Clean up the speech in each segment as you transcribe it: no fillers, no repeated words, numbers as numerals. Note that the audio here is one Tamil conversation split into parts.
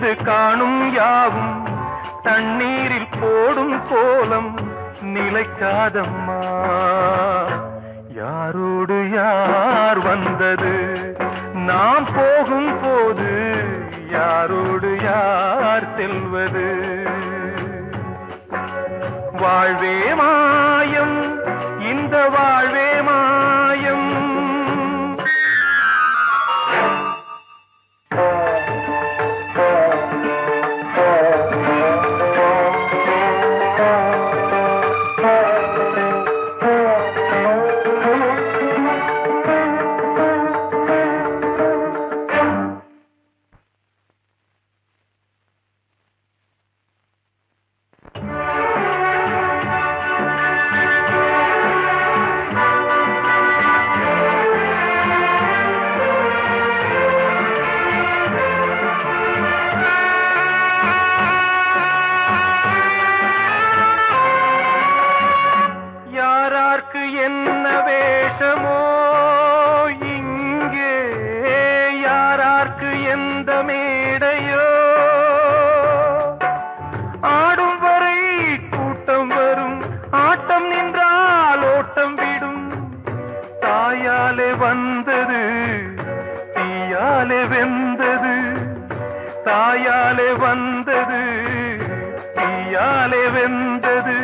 மீது காணும் யாவும் தண்ணீரில் போடும் கோலம் நிலைக்காதம்மா. யாரோடு யார் வந்தது நாம் போகும் போது, யாரோடு யார் செல்வது? வாழ்வே மாயம், இந்த வாழ்வே மாயம். என்ன வேஷமோ இங்கே, யாரார்க்கு எந்த மேடையோ, ஆடும் வரை கூட்டம் வரும், ஆட்டம் நின்றால் ஓட்டம் விடும். தாயாலே வந்தது தீயாலே வெந்தது, தாயாலே வந்தது தீயாலே வெந்தது.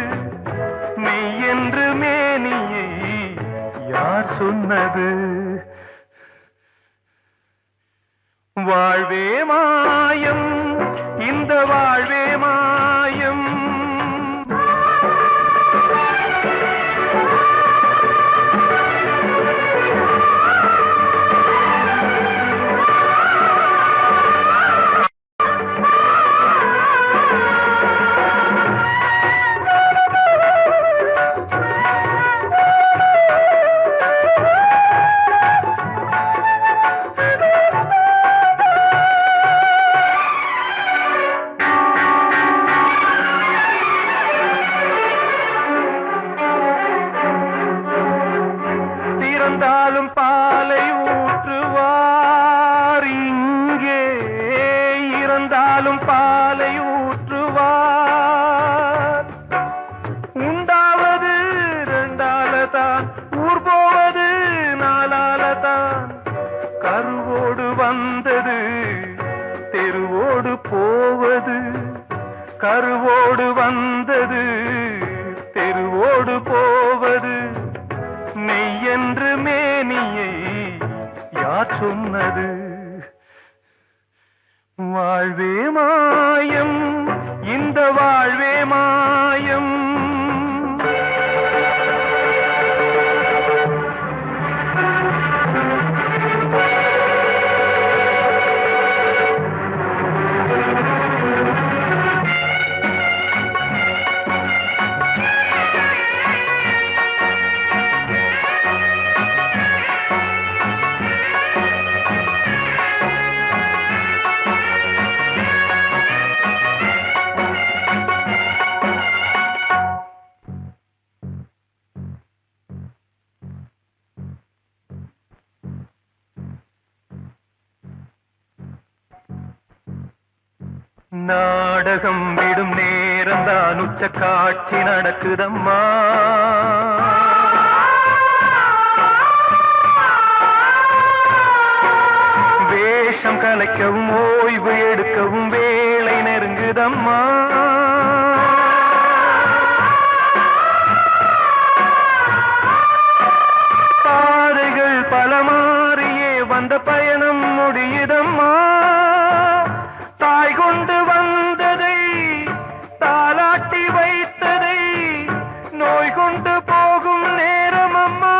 மெய் என்று மேனியை யார் சொன்னது? வாழ்வே மாயம், இந்த வாழ்வே மாயம். இருந்தாலும் பாலை ஊற்றுவார் இங்கே, இருந்தாலும் பாலை ஊற்றுவார். உண்டாவது ரெண்டாலதான், ஊர் போவது நாலாலதான். கருவோடு வந்தது தெருவோடு போவது, கருவோடு வந்தது தெருவோடு போவது. மெய் என்று மேனியை யார் சொன்னது? வாழ்வே மாயம், இந்த வாழ்வே மாயம். நாடகம் விடும் நேரம்தான் உச்ச காட்சி நடக்குதம்மா. வேஷம் கலைக்கவும் ஓய்வு எடுக்கவும் வேளை நெருங்குதம்மா. பாதைகள் பல மாறியே வந்த பயணம் முடியுதம்மா. தாய் கொண்டு வந்ததை தாலாட்டி வைத்ததை நோய் கொண்டு போகும் நேரம் அம்மா.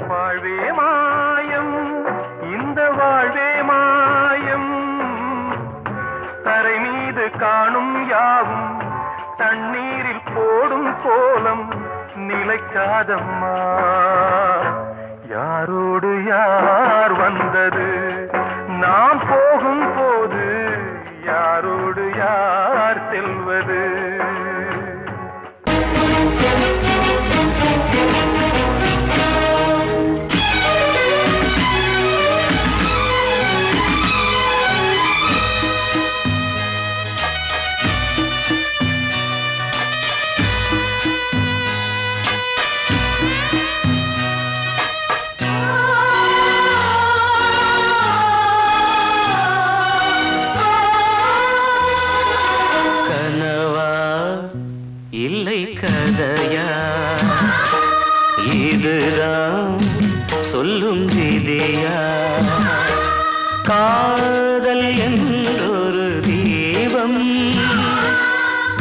வாழ்வே மாயம், இந்த வாழ்வே மாயம், தரை மீது காணும் யாவும் தண்ணீரில் போடும் கோலம் நிலைக்காதம்மா. யாரோடு யார் வந்தது நாம் போகும் போது, யாரோடு யார் செல்வது? இல்லை கதையா, இதுதான் சொல்லும் விதியா? காதல் என்றொரு தீபம்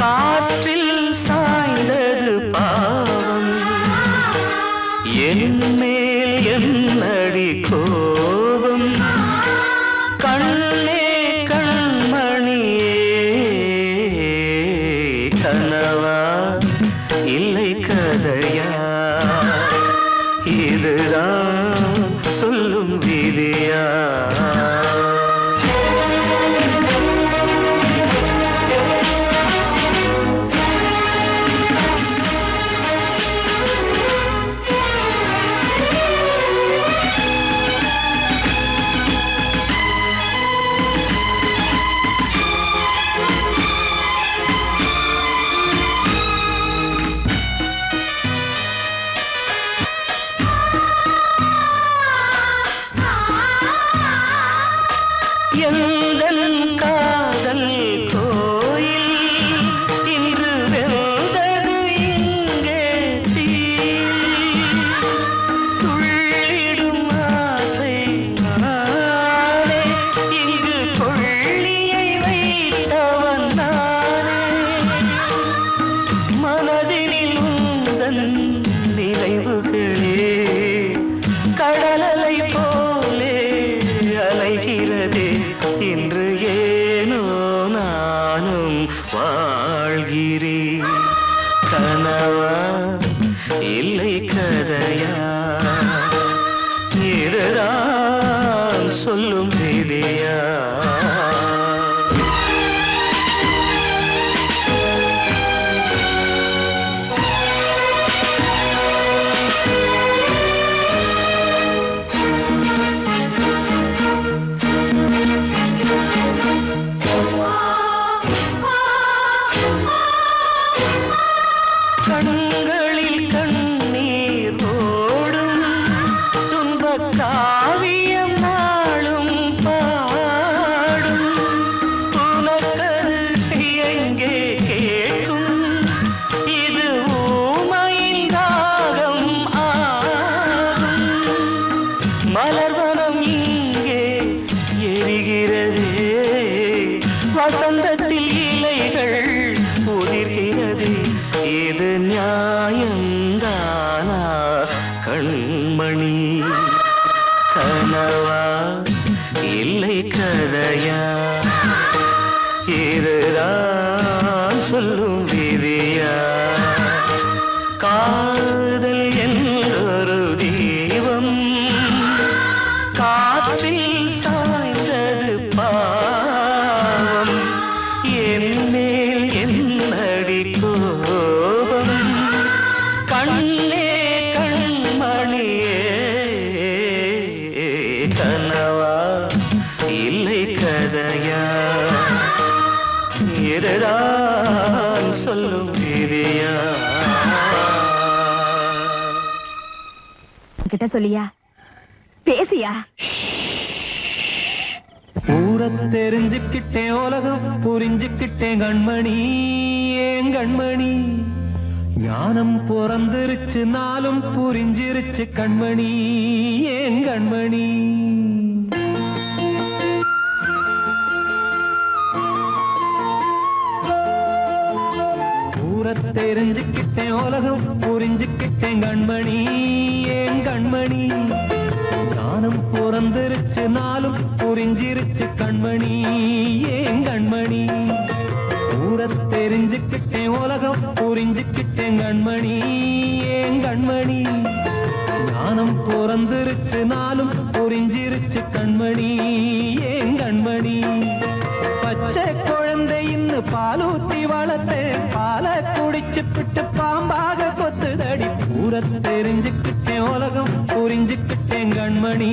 காற்றில் சாய்ந்தது பாவம். என் மேல் என்னடி கோபம்? கண்ணே கண்மணியே, கனவா இல்லை கதையா? இதுதான் சொல்லும் விதியா? எந்தன் காதல் கோயில் இன்று வெந்தது இங்கே தீ. துள்ளிடும் ஆசை நானே, இங்கு கொள்ளியை வைத்தவன் நானே. மனதினில் உந்தன் நினைவுகளே கடலலை போலே அலைகிறதே. இன்று ஏனோ நானும் வாழ்கிறேன். கனவா இல்லை கதையா? இதுதான் சொல்லும் விதியா? கண்களில் கண்ணீர் ஓடும் துன்பக் காவியம் நாளும் பாடும். உனக்கது எங்கே கேட்கும்? இது ஊமையின் ராகம் ஆகும். மலர்வனம் இங்கே எரிகிறதே, வசந்தத்தில் இலைகள் உதிர்கிறது. இது நியாயந்தானா கண்மணி? கனவா இல்லை கதையா? இதுதான் சொல்லும் விதியா? காதல் என்றொரு தீபம் காற்றில் சாய்ந்தது பாவம். என் மேல் என்னடி கோபம்? கண்ணே கண்மணியே, கனவா இல்லை கதையா? இதுதான் சொல்லும் விதியா? கிட்ட சொல்லியா? பேசியா? ஊரை தெரிஞ்சுக்கிட்டேன், உலகம் புரிஞ்சுக்கிட்டேன் கண்மணி, ஏன் கண்மணி. ஞானம் பிறந்திருச்சு, நாளும் புரிஞ்சிருச்சு கண்மணி, ஏன் கண்மணி. ஊரை தெரிஞ்சுக்கிட்டேன், உலகம் புரிஞ்சுக்கிட்டேன் கண்மணி, ஏன் கண்மணி. ஞானம் பிறந்திருச்சு, நாளும் புரிஞ்சிருச்சு கண்மணி, ஏன் கண்மணி. ஊரை தெரிஞ்சுக்கிட்டேன், உலகம் புரிஞ்சுக்கிட்டேன் கண்மணி, ஏன் கண்மணி. ஞானம் பிறந்திருச்சு, நாளும் புரிஞ்சிருச்சு கண்மணி, ஏன் கண்மணி. பச்சை குழந்தை இன்னும் பாலூத்தி வளர்த்தேன், பாலை குடிச்சுப்பிட்டு பாம்பாக கொத்துதடி. ஊரை தெரிஞ்சுக்கிட்டேன், உலகம் புரிஞ்சுக்கிட்டேன் கண்மணி,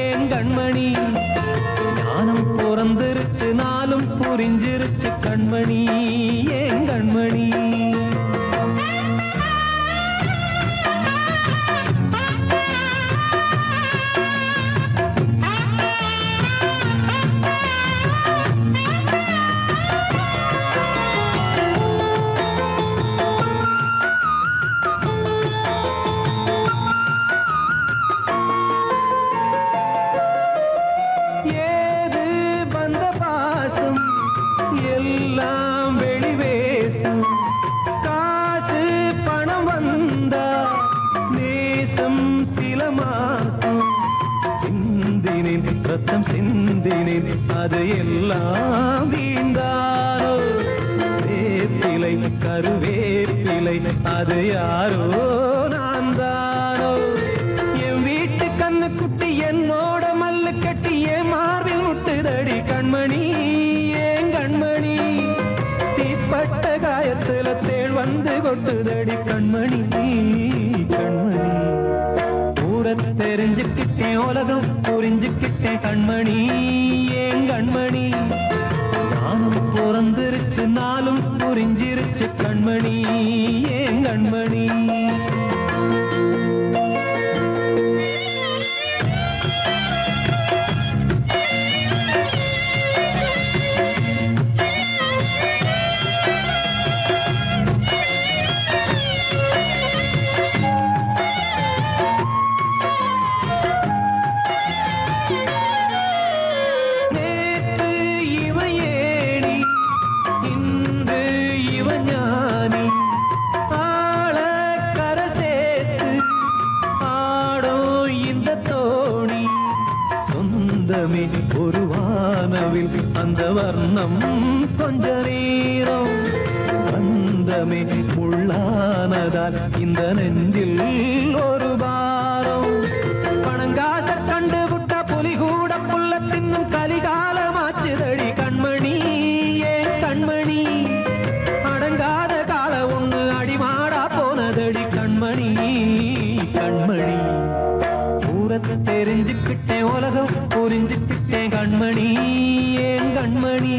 ஏன் கண்மணி. ஞானம் பிறந்திருச்சு, நாளும் புரிஞ்சிருச்சு கண்மணி, ஏன் கண்மணி. ரத்தம் சிந்தினேன், அது எல்லாம் வீந்தாரோ. வேப்பிலை கருவேப்பிலை, அது யாரோ நான் தானோ. என் வீட்டு கண்ணு குட்டி என்னோட மல்லு கட்டி என் மார்பில் முட்டுதடி கண்மணி, ஏன் கண்மணி. தீப்பட்ட காயத்துல தேள் வந்து கொட்டுதடி கண்மணி, கண்மணி. ஊரை தெரிஞ்சுக்கிட்டேன், உலகம் புரிஞ்சுக்கிட்டேன் கண்மணி, ஏன் கண்மணி. நானும் பிறந்திருச்சு, நாளும் புரிஞ்சிருச்சு கண்மணி, ஏன் கண்மணி. ஒரு வானவில் அந்த வர்ணம் கொஞ்ச நேரம் வந்தமே உள்ளானதால் இந்த நெஞ்சில் ஒரு பாரம். பணங்காச கண்டு விட்ட புலி கூட புல்ல தின்னும் கலிகாலமாச்சுதடி கண்மணி, ஏன் கண்மணி. அடங்காத கால ஒண்ணு அடிமாடா போனதடி கண்மணி, கண்மணி. ஊரத்தை தெரிஞ்சுக்கிட்டேன், உலகம் புரிஞ்சுக்கிட்டேன் கண்மணி, ஏன் கண்மணி.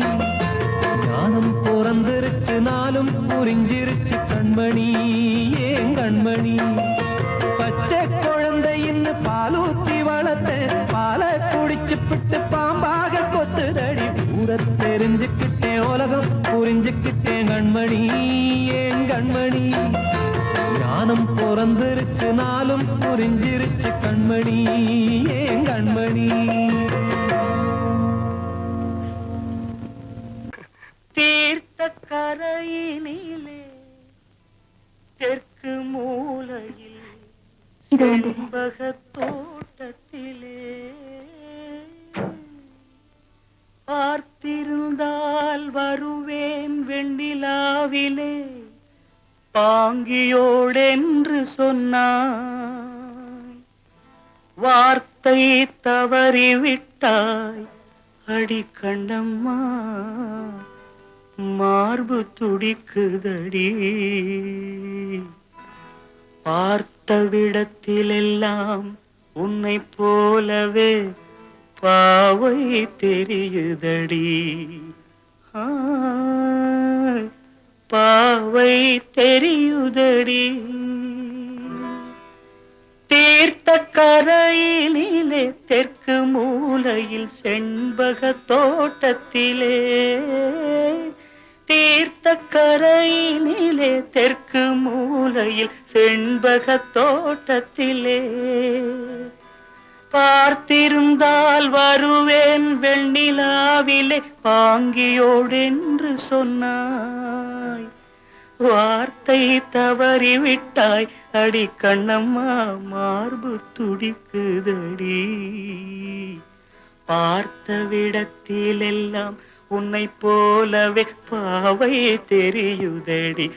ஞானம் பிறந்திருச்சு, நாளும் புரிஞ்சிருச்சு கண்மணி, ஏன் கண்மணி. பச்சை குழந்தை இன்னும் பாலூத்தி வளர்த்தேன், பாலை குடிச்சுப்பிட்டு பாம்பாக கொத்துதடி. ஊரத்தை தெரிஞ்சுக்கிட்டேன், உலகம் புரிஞ்சுக்கிட்டேன் கண்மணி, ஏன் கண்மணி. ஞானம் பிறந்திருச்சு, நாளும் புரிஞ்சிருச்சு கண்மணி, ஏன் கண்மணி. தீர்த்த கரையினிலே தெற்கு மூலையில் செண்பக தோட்டத்திலே பார்த்திருந்தால் வருவேன் வெண்ணிலாவிலே பாங்கியோடென்று சொன்னாய். வார்த்தை தவறிவிட்டாய் அடி கண்ணம்மா, மார்பு துடிக்குதடி. பார்த்த விடத்திலெல்லாம் உன்னை போலவே பாவை தெரியுதடி. பாவை தெரியுதடி. தீர்த்த கரையினிலே தெற்கு மூலையில் செண்பக தோட்டத்திலே, தீர்த்த கரையினிலே தெற்கு மூலையில் செண்பக தோட்டத்திலே, பார்த்திருந்தால் வருவேன் வெண்ணிலாவிலே பாங்கியோடென்று சொன்னாய். வார்த்தை தவறிவிட்டாய் அடி கண்ணம்மா, மார்பு துடிக்குதடி. பார்த்த விடத்திலெல்லாம் உன்னை போலவே பாவை தெரியுதடி.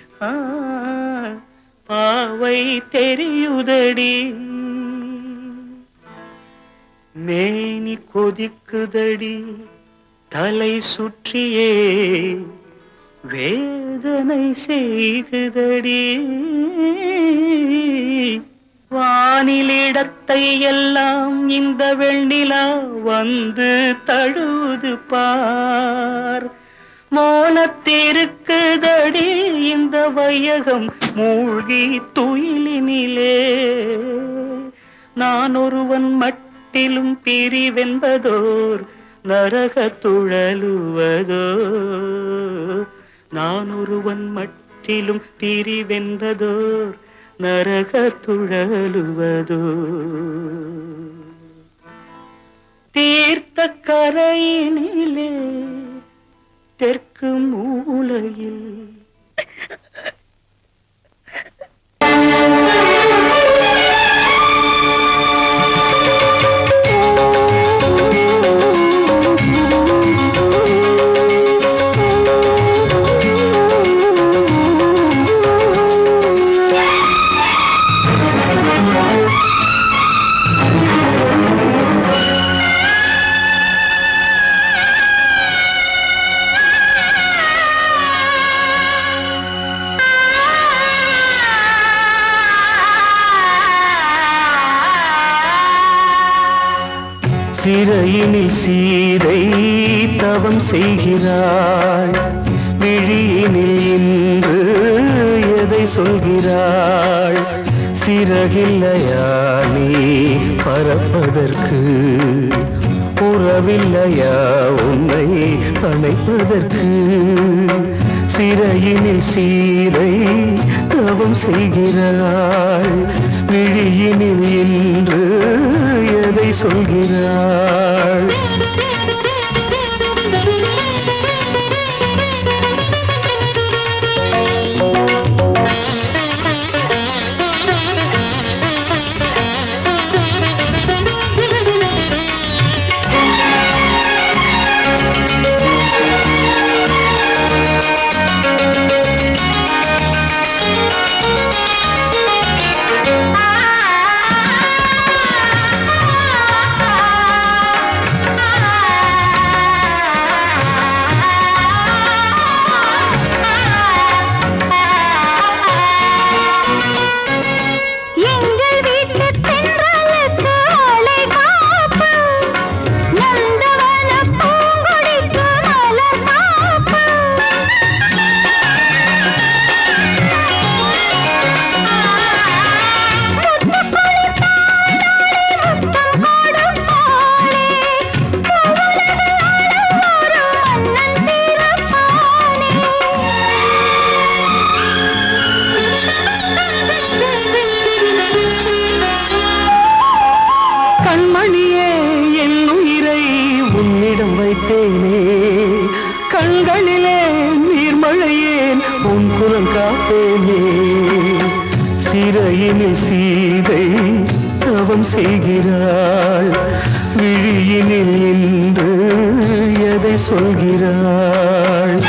பாவை தெரியுதடி. மேனி கொதிக்குதடி, தலை சுற்றியே வேதனை செய்குதடி. வானிலிடத்தை எல்லாம் இந்த வெண்ணிலா வந்து தழுது பார். மோனத்திருக்குதடி இந்த வையகம் மூழ்கி துயிலினிலே. நான் ஒருவன் மட்டிலும் பிரிவென்பதோர் நரக துழலுவதோ. நான் ஒருவன் மட்டிலும் பிரிவென்பதோர் நரக துழலுவதோ. தீர்த்த கரையினிலே தெற்கு மூலையில் சிறையினில் சீதை தவம் செய்கிறாள். விழியினில் இன்று எதை சொல்கிறாள்? சிறகில்லையா நீ பறப்பதற்கு? உறவில்லையா உன்னை அணைப்பதற்கு? சிறையினில் சீதை தவம் செய்கிறாள். விழியினில் இன்று எதை சொல்கிறாள்? கண்மணியே என் உயிரை உன்னிடம் வைத்தேனே. கண்களிலே நீர்மழையேன் உன் குரல் காப்பேனே. சிறையினில் சீதை தவம் செய்கிறாள். விழியினில் இன்று எதை சொல்கிறாள்?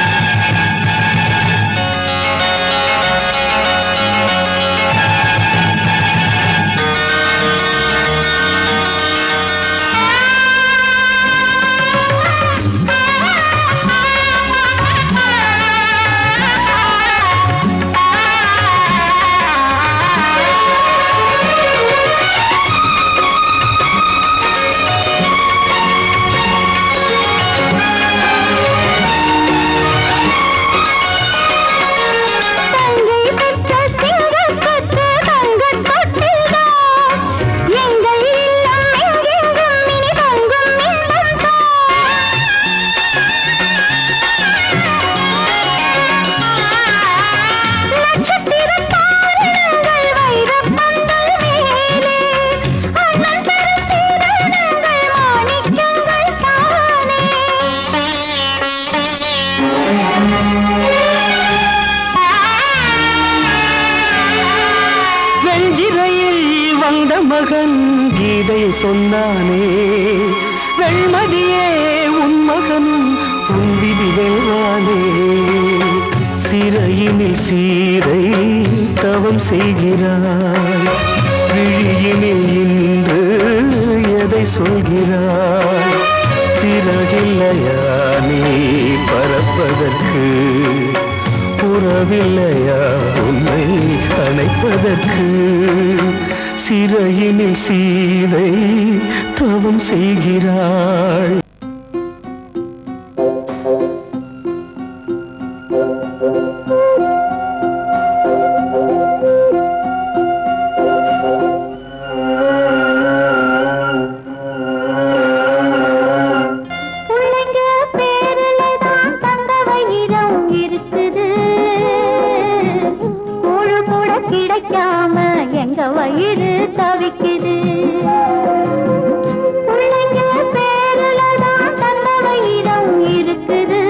இதை சொன்னானே, வெண்மதியே உன் மகனும் உன் விதி வெல்வானே. சிறையினில் சீதை தவம் செய்கிறாய், விழியினில் இன்று எதை சொல்கிறாய்? சிறகில்லையா நீ பறப்பதற்கு, உறவில்லையா உன்னை அணைப்பதற்கு? சிறையினில் சீதை தவம் செய்கிறாள். கிடைக்காம எங்க வயிறு தவிக்குது. பிள்ளைங்க பேருல தான் தந்த வயிறம் இருக்குது.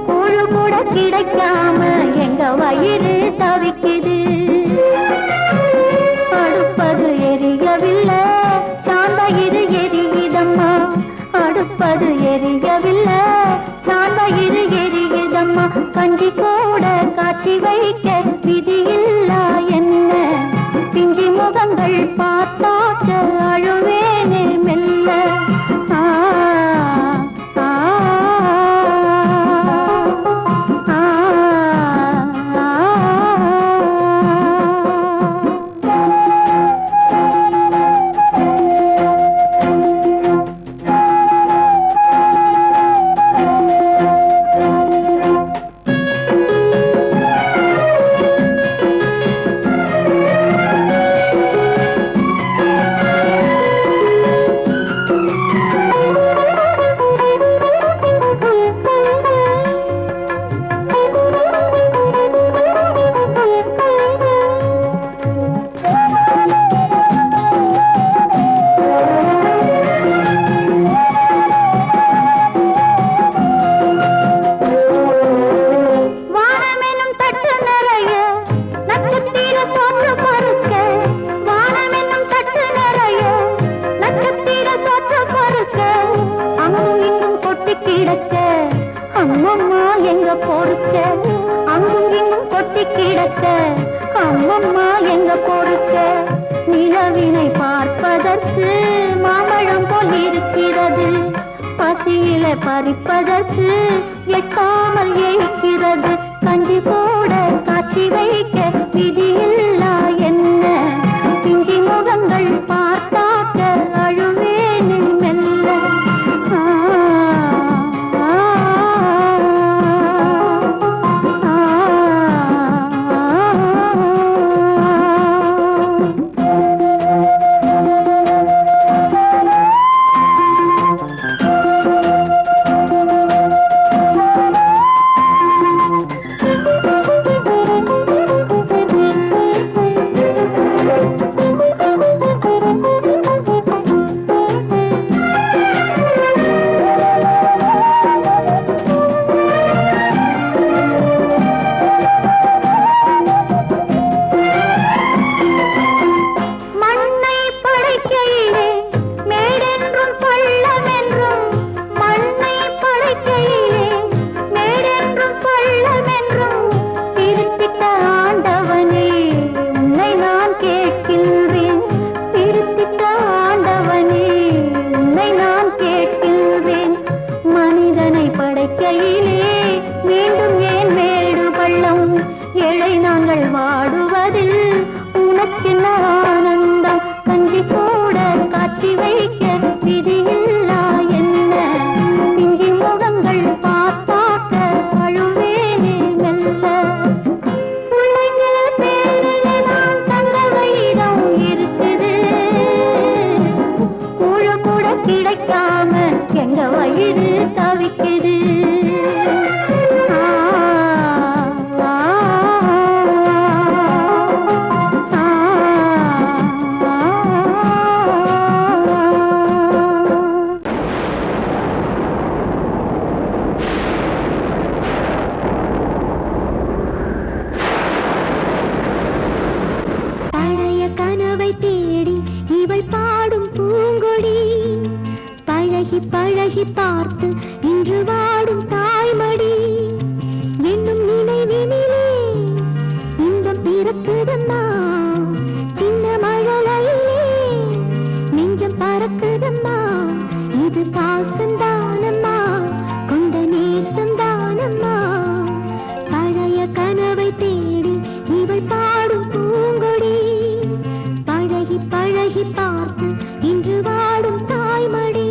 கூழு கூட கிடைக்காம எங்க வயிறு தவிக்குது. அடுப்பது எரியவில்லை, சாந்தயிறு எரியுதம்மா. அடுப்பது எரியவில்லை, சாந்தயிறு எரியுதம்மா. கஞ்சி கூட காட்சி வைக்க விதியில்லா என்ன? பிஞ்சி முகங்கள் பார்த்தாக்க அழுவேனே மெல்ல. ஆ ஆ ஆ அம்மம்மா எங்க பொறுக்க, அங்கும் இங்கும் கொட்டி கிடக்க. அம்மம்மா எங்க பொறுக்க, நிலவினை பார்ப்பதற்கு மாம்பழம் போல் இருக்கிறது. பசியில பறிப்பதற்கு எட்டாமல் ஏய்க்கிறது. கஞ்சி போட காட்சி வைக்க விதியில்லா என்ன? பிஞ்சி முகங்கள் பார்த்தாக்க அழுவேனே மெல்ல. கிடைக்காம எங்க வயிறு தவிக்குது. பழைய கனவை தேடி இவள் பாடும் பூங்கொடி பழகி பழகி பார்த்து இன்று வாடும் தாய்மடி என்னும் நினைவினிலே இன்பம் பிறக்குதம்மா சின்ன மழலையிலே நெஞ்சம் பறக்குதம்மா இது பாசந்தானம்மா கொண்ட நேசந்தானம்மா பழைய கனவை தேடி இவள் பாடும் பூங்கொடி பழகி பழகி பார்த்து இன்று வாடும் தாய்மடி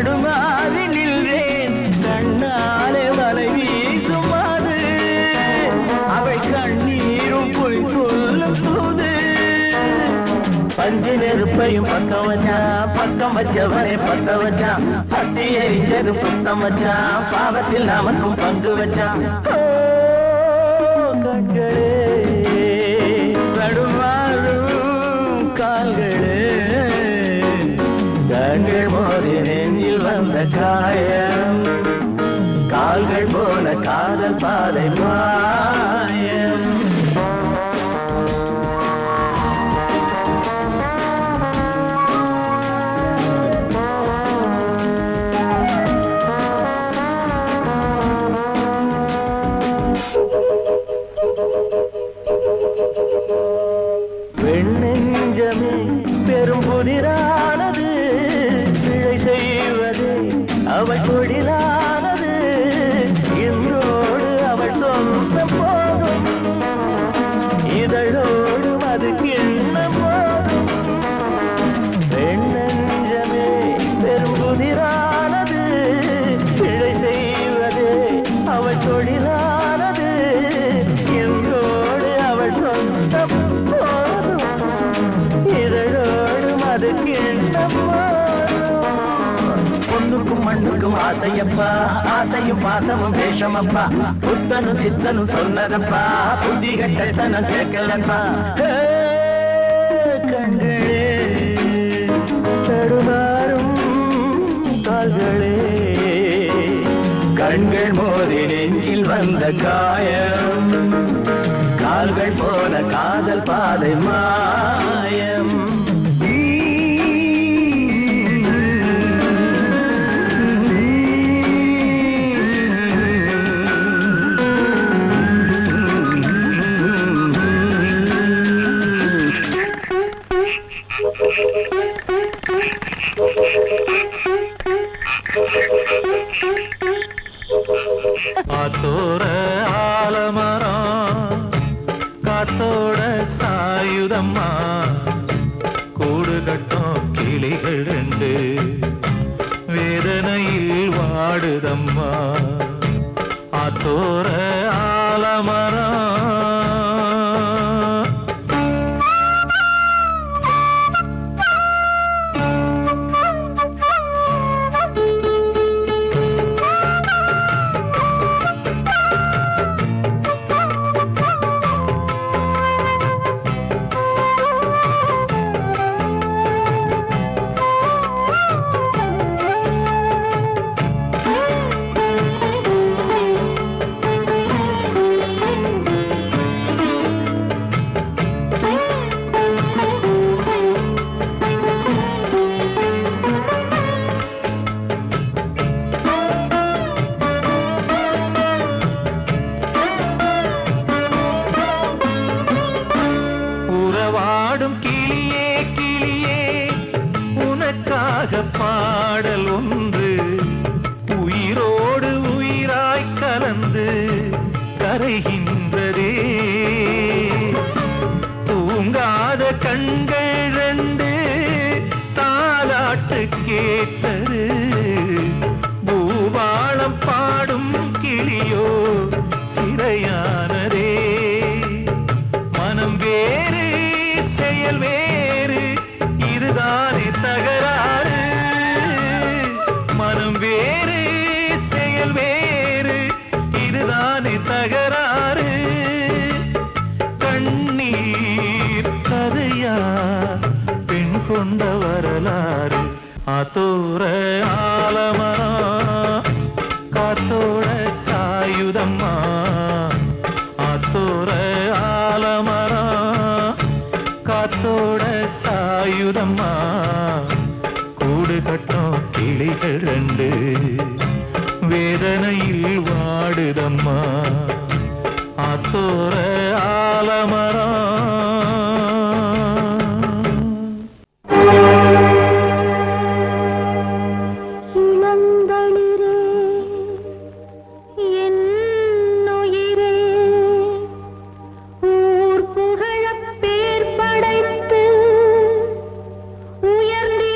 தடுமாறி நின்றேன் கண்ணாலே வலை வீசும் அது அவள் கண்ணீரும் பொய் சொல்லும் போது பஞ்சு நெருப்பையும் பக்கம் வச்சான் பக்கம் வச்சவரை பத்த வச்சான் பட்டி எரிஞ்சதும் சுத்தம் வச்சான் பாவத்தில் நமக்கும் பங்கு வச்சான் கண்களே தடுமாறும் கால்களே கண்கள் மோதி நெஞ்சில் வந்த காயம் கால்கள் போல காதல் பாதை மாயம் வெண்ணெஞ்சமே பெரும் புதிரானது பிழை செய்வதே அவள் தொழிலானது இன்றோடு அவள் சொந்த போதும் இதழோடு அது கிண்ண போதும் வெண்ணெஞ்சமே பெரும் புதிரானது பிழை செய்வதே அவள் தொழிலானது இன்றோடு அவள் சொந்த பொண்ணுக்கும் மண்ணுக்கும் ஆசையப்பா ஆசையும் பாசமும் வேஷமப்பா புத்தனும் சித்தனும் சொன்னதப்பா புத்தி கட்ட சனம் கேட்கலப்பா கண்களே தடுமாறும் கால்களே கண்கள் மோதி நெஞ்சில் வந்த காயம் கால்கள் போல காதல் பாதை மாயம் காத்தோர ஆலமரம் காத்தோட சாயுதம்மா கூடு கட்டும் கிளிகள் ரெண்டு வேதனையில் வாடுதம்மா ஆத்தோர ஆலமரம் பாடல் ஒன்று உயிரோடு உயிராய் கலந்து கரைகின்றதே தூங்காத கண்கள் ரெண்டு தாலாட்டு கேட்டது பூபாளம் பாடும் கிளியோ சிறையானதே மனம் வேறு செயல் வேறு இதுதானே தகராறு மனம் வேறு செயல் வேறு இதுதானே தகராறு கண்ணீர் கதையா பெண் கொண்ட வரலாறு ஆத்தோர ஆலமரம் காத்தோட சாயுதம்மா ஆத்தோர ஆலமரம் காத்தோட சாயுதம்மா கூடு கட்டும் கிளிகள் ரெண்டு வேதனையில் வாடுதம்மா ஆத்தோர ஆலமரம்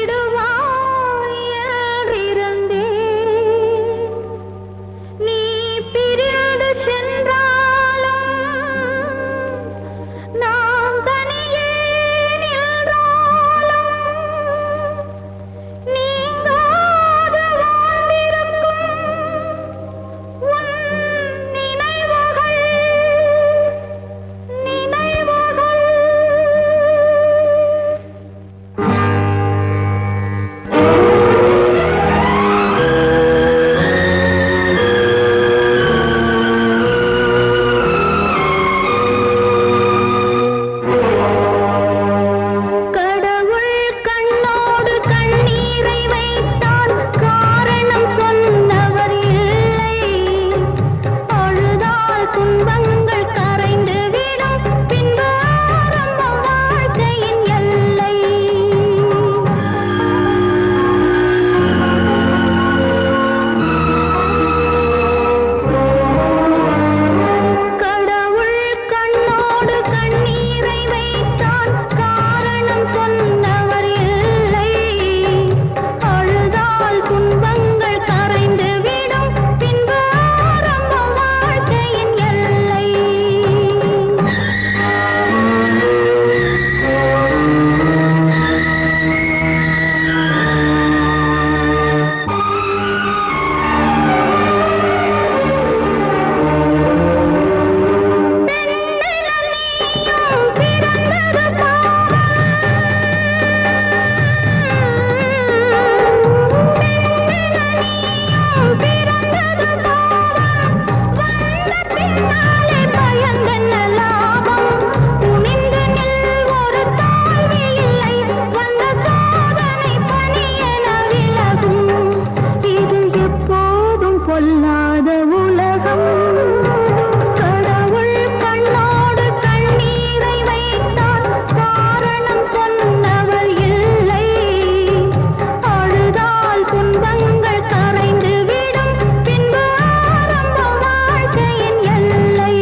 உயர்ந்திடுவாய் என்றிருந்த சொல்லாத உலகம் கடவுள் கண்ணோடு கண்ணீரை வைத்தார் காரணம் சொன்னவர் இல்லை அழுதால் துன்பங்கள் கரைந்து விடும் பின்பு ஆரம்ப வாழ்க்கையின் எல்லை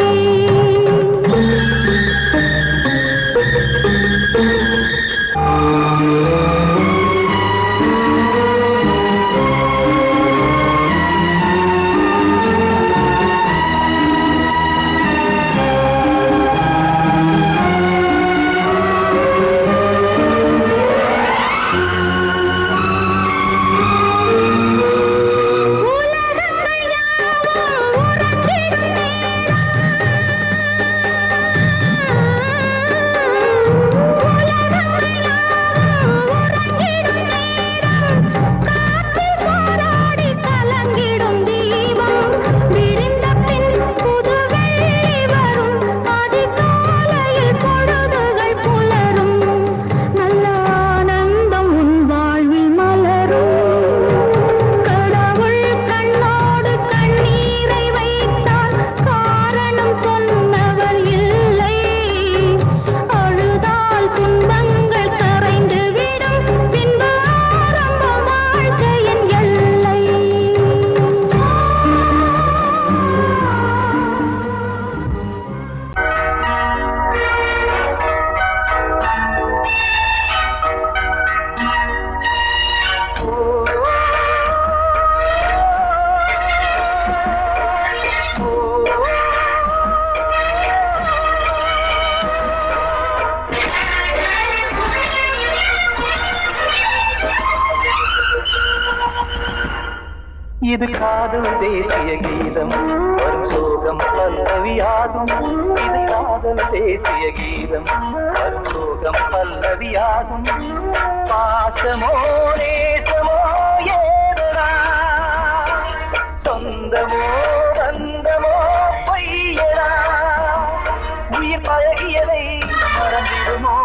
இது காதல் தேசிய கீதம் வரும் சோகம் பல்லவியாகும் இது காதல் தேசிய கீதம் வரும் சோகம் பல்லவியாகும் பாசமோ நேசமோ ஏதடா சொந்தமோ பந்தமோ பொய்யடா உயிர் பழகியதை மறந்திடுமோ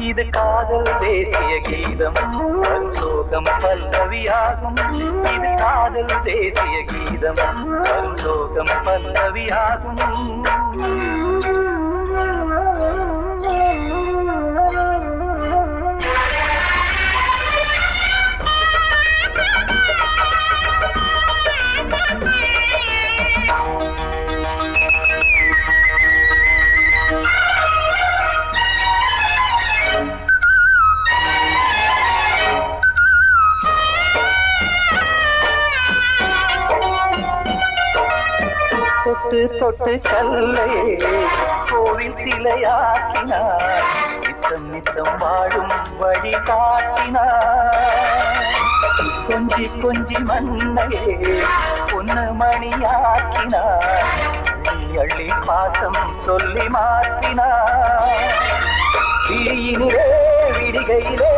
இது காதல் தேசிய கீதம் வரும் சோகம் பல்லவியாகும் இது காதல் தேசிய கீதம் வரும் சோகம் பல்லவியாகும் தொட்டு தொட்டு கல்லை கோவில் சிலையாக்கினார் நித்தம் நித்தம் வாழும் வழி காட்டினார் கொஞ்சி கொஞ்சி மண்ணையே பொன்னு மணியாக்கினார் அள்ளி பாசம் சொல்லி மாற்றினார் விழியினிலே விடிகையிலே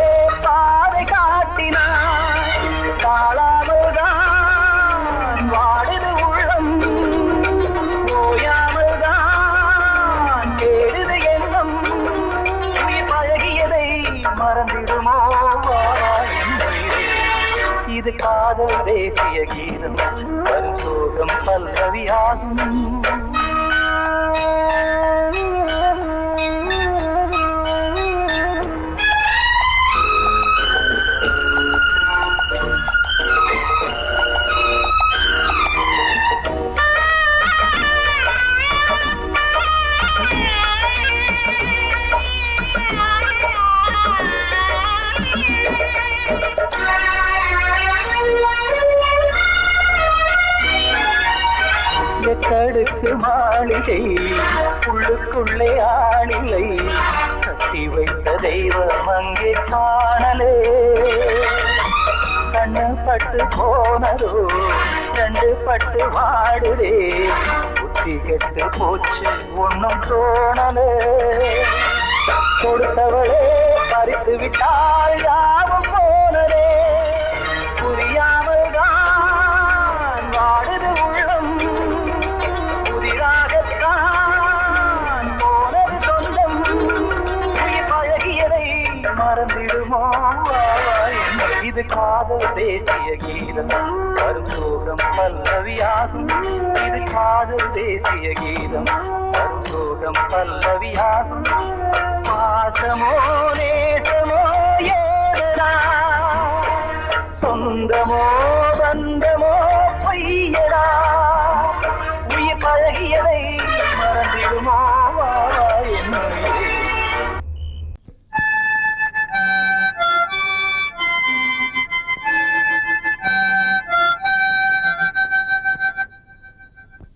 பாதை காட்டினார் காளாமல்தான் வாடுது உள்ளம் ஓயாமல்தான் கேடுது எண்ணம் உயிர் பழகியதை மறந்திடுமோ இது காதல் தேசிய கீதம் வரும் சோகம் பல்லவியாகும் தடுக்கு மாளிகை உள்ளுக்குள்ளே ஆளில்லை கட்டி வைத்த தெய்வம் அங்கே காணலே கண்ணு பட்டு போனதோ ரெண்டு பட்டு வாடுதே புத்தி கெட்டு போச்சு ஒன்னும் தோணலே கொடுத்தவளே பறித்து விட்டால் யாவும் போனதே புரியாமல் தான் வாடுது உள்ளம் புதிராகத்தான் போனது சொந்தம் பழகியதை மறந்திடுமோ இது காதல் தேசிய கீதம் வரும் சோகம் பல்லவியாகும் இது காதல் தேசிய கீதம் வரும் சோகம் பல்லவியாகும் பாசமோ நேசமோ ஏதனா சொந்தமோ பந்தமோ பொய்யடா உயிர் பழகியதை மறந்திடுமோ என்னுடைய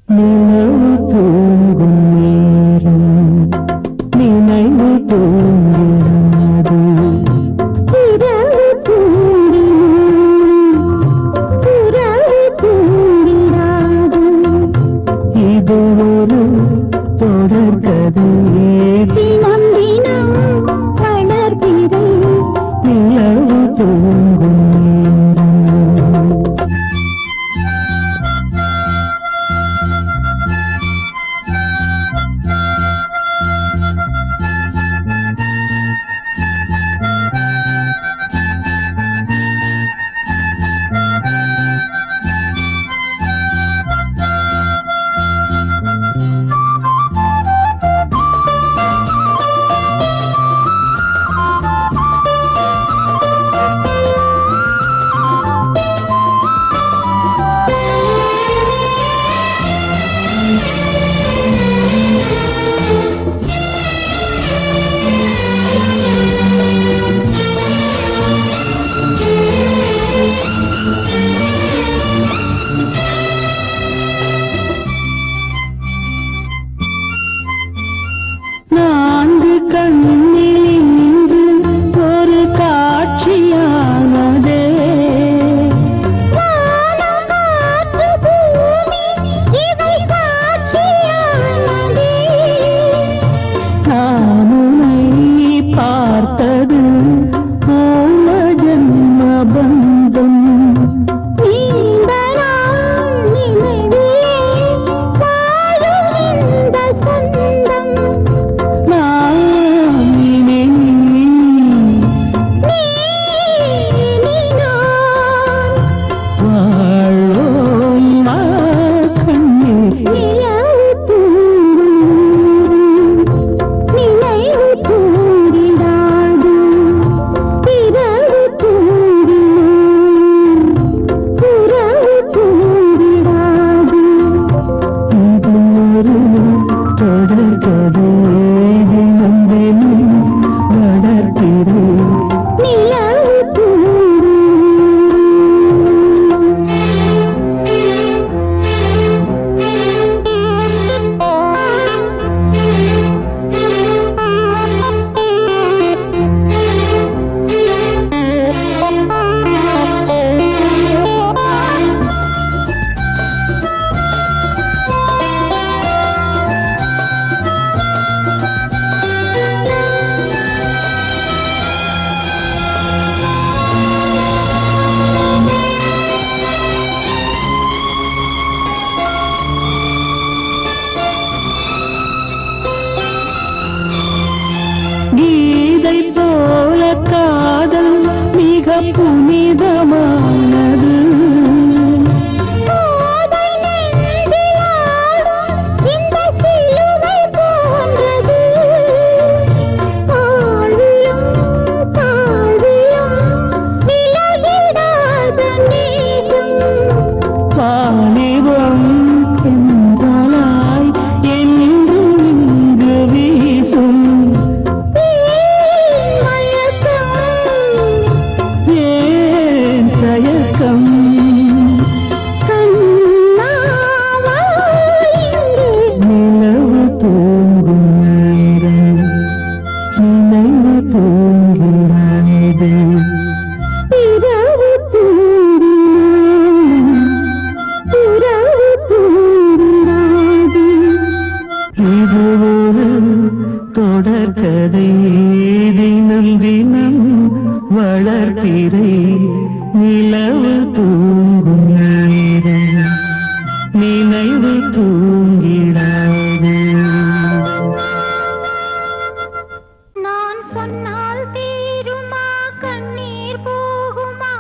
நினைவு தூங்கும் நேரம் நினைவு தூங்கிறது இரவு தூங்கிடாது இது ஒரு தொடர்கதை தினம் தினம் வளர்பிறை நிலவு தூங்கும் நேரம் நான்கு கண்ணில் இன்று ஒரு காட்சியானதே வானம் காற்று பூமி இவை சாட்சியானதே நான் உன்னை பார்த்தது போல ஜன்ம பந்தம் நீண்ட நாள் நினைவிலே வாழும் இந்த சொந்தம் நான் இனி நீ நான் வாழோம் கண்ணீர் நிலவு தூங்கும் நினைவு தூங்கிடாது இரவு தூங்கிடும் உறவு தூங்கிடாது இது ஒரு தொடர்கதை தினம் தினம் வளர்க்கிறேன் நிலவு கீதை போல காதல் மிக புனிதமானது போதை நெஞ்சில் ஆடும் இந்த சிலுவை போன்றது ஆழியும் தாழியும் விலகிடாத நேசம் வாலிபம் சென்றலாய் என்றும் இங்கு வீசும் ஏன் தயக்கம் நிலவு தூங்கும் நேரம் நினைவு தூங்கிறது இது ஒரு தொடர்கதை தினம் தினம் வளர்ப்பிறை நிலவு தூங்கும் நேரம் நினைவு தூங்கிடாது நான் சொன்னால் தீருமா கண்ணீர் போகுமா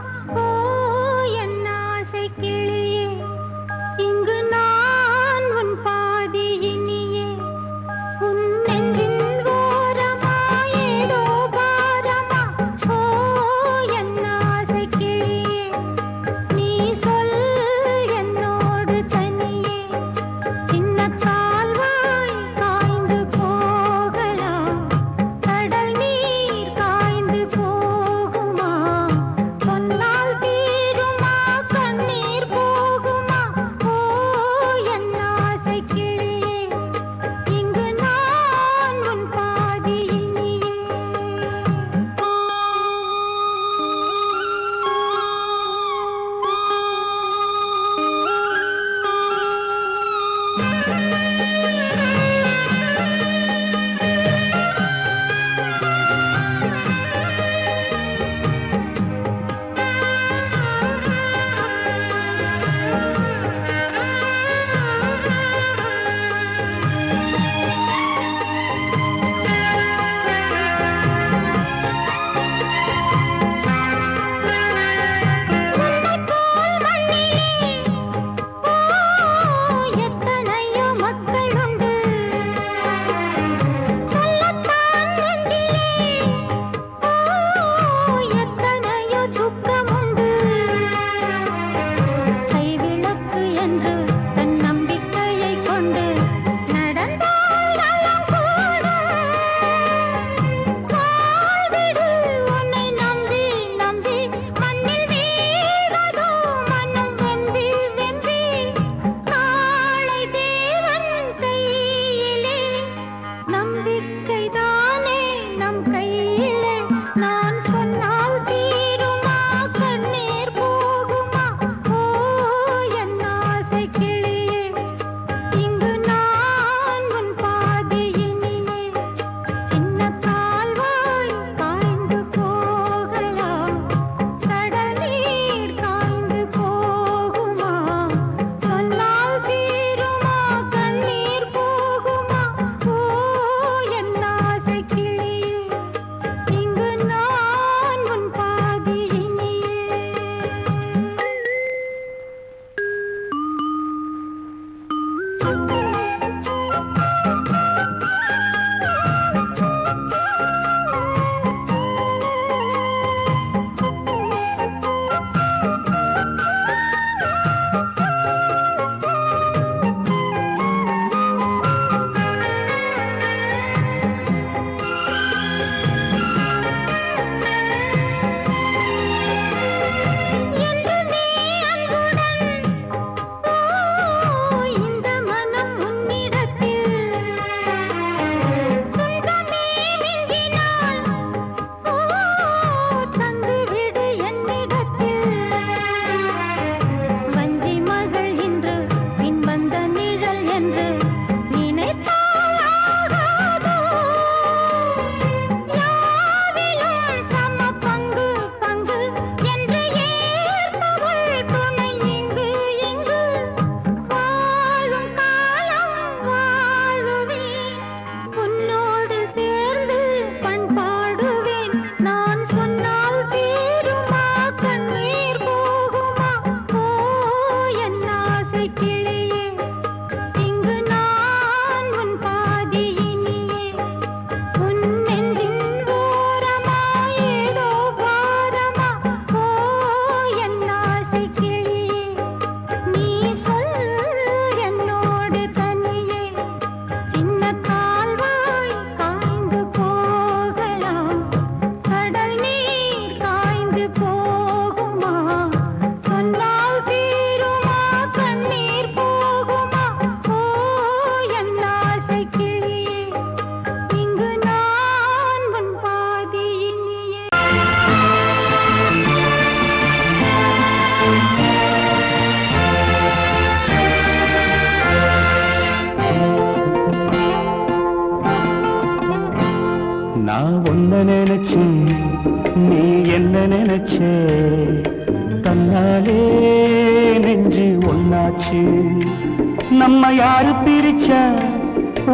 நம்ம யாரு பிரிச்சா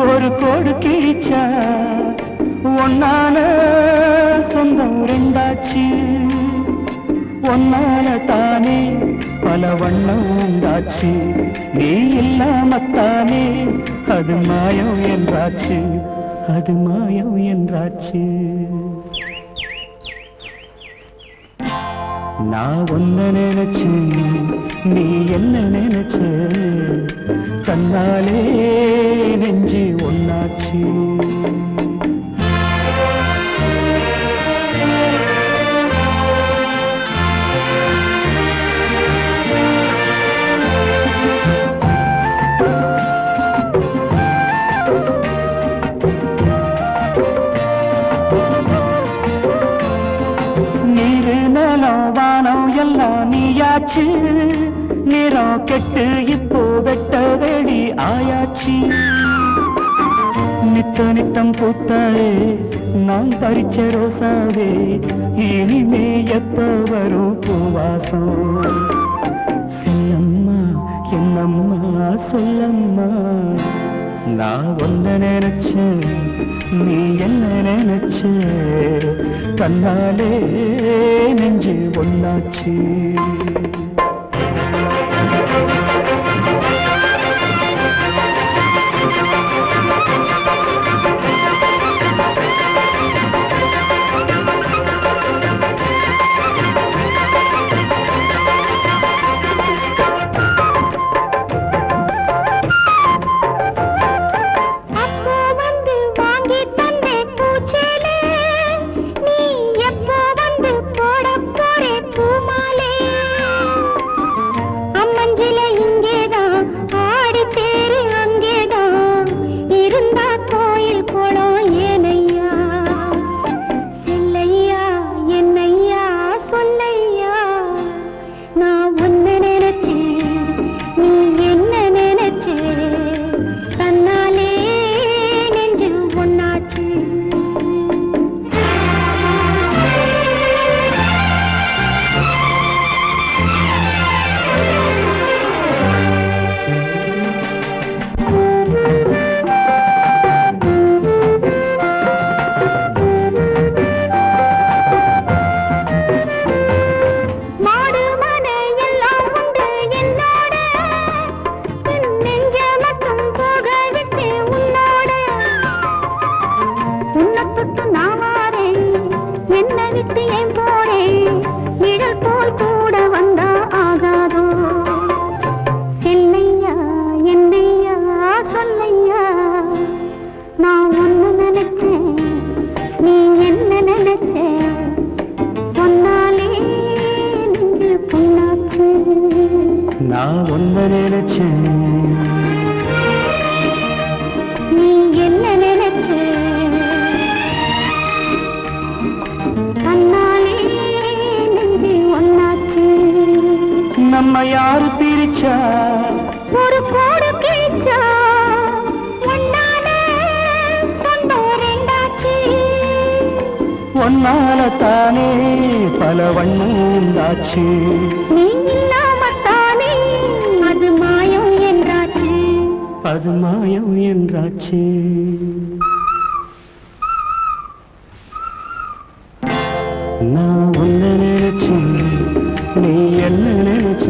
ஒரு கோடு கிழிச்சா ஒன்னான சொந்தம் ரெண்டாச்சு ஒன்னால தானே பல வண்ணம் உண்டாச்சு நீ இல்லாமத்தானே அது மாயம் என்றாச்சு அது மாயம் என்றாச்சு நான் ஒன்ன நினைச்சு நீ என்ன நினைச்ச தன்னாலே நெஞ்சு ஒன்னாச்சு எல்லாம் நீயாச்சு நிறம் கெட்டு இப்போ வெட்ட வேடி ஆயாச்சு நித்த நித்தம் பூத்தாயே நான் பறிச்ச ரோசாவே இனிமே எப்ப வரும் பூவாசம் சொல்லம்மா என்னம்மா சொல்லம்மா நான் ஒன்ன நினைச்சேன் நீ என்ன நினைச்ச கண்ணாலே நெஞ்சு ஒன்னாச்சு நான் ஒன்ன நினைச்சேன் நீ என்ன நினைச்ச கண்ணாலே நெஞ்சு ஒன்னாச்சு நம்ம யாரு பிரிச்சா ஒரு கோடு கிழிச்சா ஒன்னால சொந்தம் ரெண்டாச்சு ஒன்னால தானே பல வண்ணம் உண்டாச்சு நீ இல்லாமத்தானே அது மாயம் என்றாச்சு அது மாயம் என்றாச்சு நான் ஒன்ன நினைச்சேன் நீ என்ன நினைச்ச